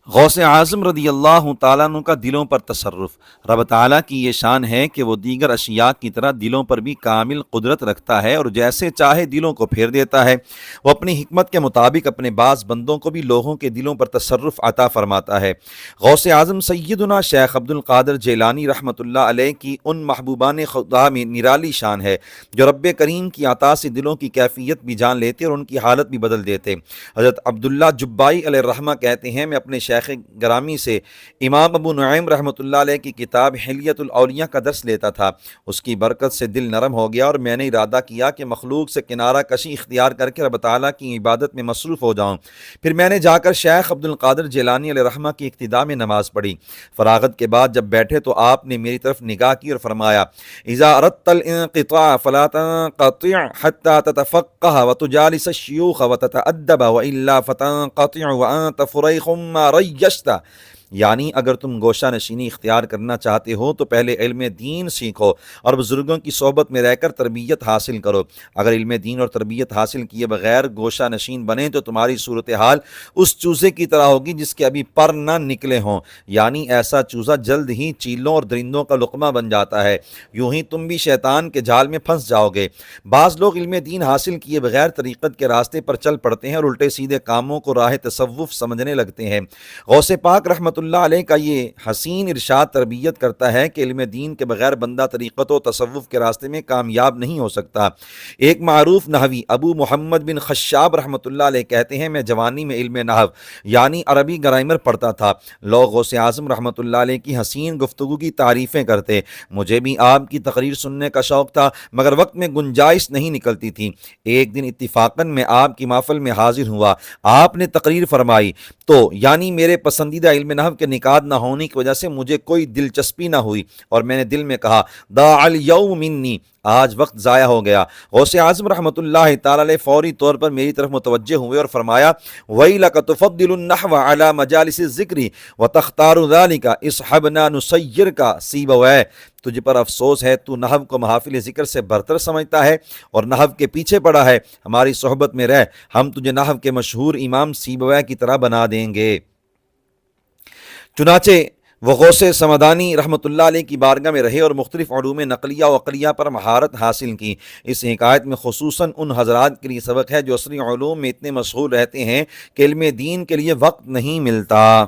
غوث اعظم رضی اللہ تعالیٰ عنہ کا دلوں پر تصرف۔ رب تعالیٰ کی یہ شان ہے کہ وہ دیگر اشیاء کی طرح دلوں پر بھی کامل قدرت رکھتا ہے اور جیسے چاہے دلوں کو پھیر دیتا ہے۔ وہ اپنی حکمت کے مطابق اپنے بعض بندوں کو بھی لوگوں کے دلوں پر تصرف عطا فرماتا ہے۔ غوث اعظم سیدنا شیخ عبد القادر جیلانی رحمۃ اللہ علیہ کی ان محبوبان خدا میں نرالی شان ہے جو رب کریم کی عطا سے دلوں کی کیفیت بھی جان لیتے اور ان کی حالت بھی بدل دیتے۔ حضرت عبداللہ جبائی علیہ الرحمہ کہتے ہیں، میں اپنے شیخ گرامی سے امام ابو نعیم رحمۃ اللہ علیہ کی کتاب حلیۃ الاولیاء کا درس لیتا تھا۔ اس کی برکت سے دل نرم ہو گیا اور میں نے ارادہ کیا کہ مخلوق سے کنارہ کشی اختیار کر کے رب تعالیٰ کی عبادت میں مصروف ہو جاؤں۔ پھر میں نے جا کر شیخ عبد القادر جیلانی علیہ الرحمہ کی اقتداء میں نماز پڑھی۔ فراغت کے بعد جب بیٹھے تو آپ نے میری طرف نگاہ کی اور فرمایا، اذا اردت الانقطاع فلا تنقطع حتى تتفقه وتجالس الشيوخ وتتأدب والا فتنقطع وانت فريخ ما ریشت، یعنی اگر تم گوشہ نشینی اختیار کرنا چاہتے ہو تو پہلے علم دین سیکھو اور بزرگوں کی صحبت میں رہ کر تربیت حاصل کرو۔ اگر علم دین اور تربیت حاصل کیے بغیر گوشہ نشین بنے تو تمہاری صورتحال اس چوزے کی طرح ہوگی جس کے ابھی پر نہ نکلے ہوں، یعنی ایسا چوزہ جلد ہی چیلوں اور درندوں کا لقمہ بن جاتا ہے۔ یوں ہی تم بھی شیطان کے جال میں پھنس جاؤ گے۔ بعض لوگ علم دین حاصل کیے بغیر طریقت کے راستے پر چل پڑتے ہیں اور الٹے سیدھے کاموں کو راہ تصوف سمجھنے لگتے ہیں۔ غوث پاک رحمۃ اللہ علیہ کا یہ حسین ارشاد تربیت کرتا ہے کہ علم دین کے بغیر بندہ طریقت و تصوف کے راستے میں کامیاب نہیں ہو سکتا۔ ایک معروف نحوی ابو محمد بن خشاب رحمۃ اللہ علیہ کہتے ہیں، میں جوانی میں علم نحو یعنی عربی گرامر پڑھتا تھا۔ لوگ غوث اعظم رحمۃ اللہ علیہ کی حسین گفتگو کی تعریفیں کرتے، مجھے بھی آپ کی تقریر سننے کا شوق تھا مگر وقت میں گنجائش نہیں نکلتی تھی۔ ایک دن اتفاقاً میں آپ کی محفل میں حاضر ہوا، آپ نے تقریر فرمائی تو یعنی میرے پسندیدہ علم نحو کے نکات نہ ہونے کی وجہ سے مجھے کوئی دلچسپی نہ ہوئی اور میں نے دل میں کہا، ضاع الیوم منی، آج وقت ضائع ہو گیا۔ غوث اعظم رحمۃ اللہ تعالی علیہ فوری طور پر میری طرف متوجہ ہوئے اور فرمایا، ویلک تفضل النحو علی مجالس الذکر وتختار ذلک اصحبنا نسیرک سیبویہ، تجھ پر افسوس ہے، تو نحو کو محافل ذکر سے برتر سمجھتا ہے اور نحو کے پیچھے پڑا ہے۔ ہماری صحبت میں رہ، ہم تجھے نحو کے مشہور امام سیبویہ کی طرح بنا دیں گے۔ چنانچہ وہ غوث سمدانی رحمۃ اللہ علیہ کی بارگاہ میں رہے اور مختلف علوم نقلیہ و عقلیہ پر مہارت حاصل کی۔ اس حکایت میں خصوصاً ان حضرات کے لیے سبق ہے جو عصری علوم میں اتنے مشغول رہتے ہیں کہ علم دین کے لیے وقت نہیں ملتا۔